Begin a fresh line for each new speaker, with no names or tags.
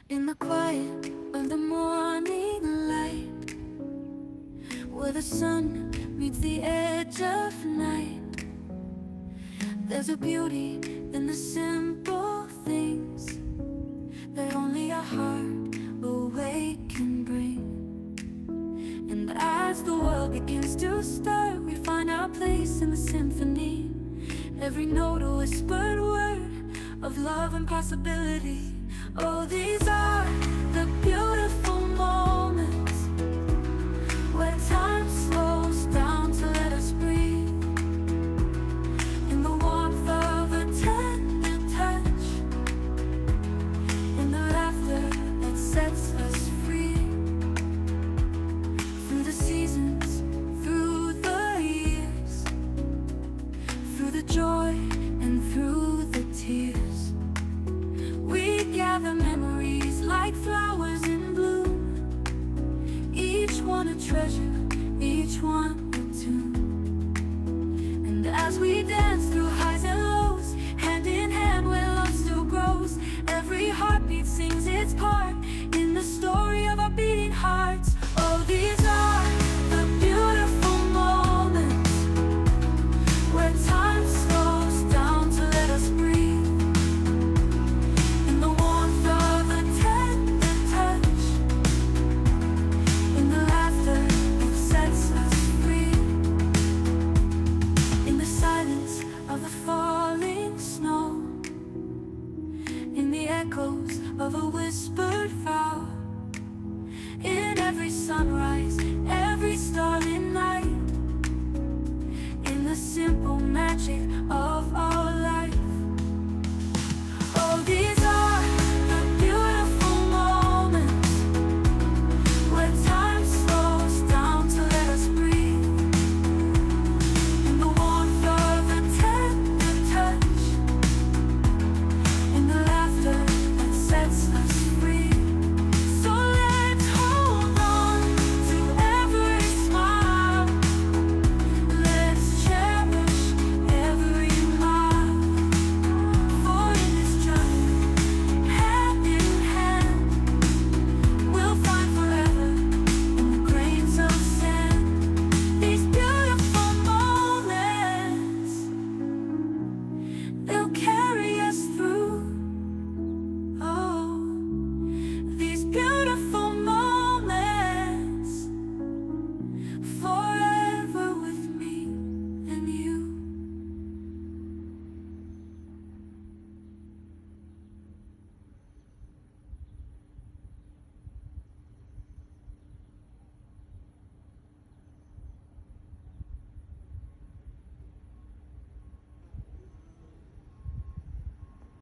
In the quiet of the morning light, where the sun meets the edge of night, there's a beauty in the simple things that only a heart awake can bring. And as the world begins to stir, we find our place in the symphony. Every note a whispered word of love and possibility. Oh, these are the beautiful moments where time slows down to let us breathe. In the warmth of a tender touch, in the laughter that sets us free. Through the seasons, through the years, through the joy and through the tears, we gather memories like flowers in bloom, each one a treasure, each one a tune. And as we dance through highs and lows, hand in hand where love still grows, every heartbeat sings its part in the story of our beating hearts. Oh, these are the beautiful moments where time slows down to let us breathe. In the warmth of a tender touch, in the laughter that sets us free. In the silence of the falling snow, in the echoes of a whispered vow, in every sunrise, every starry night, in the simple magic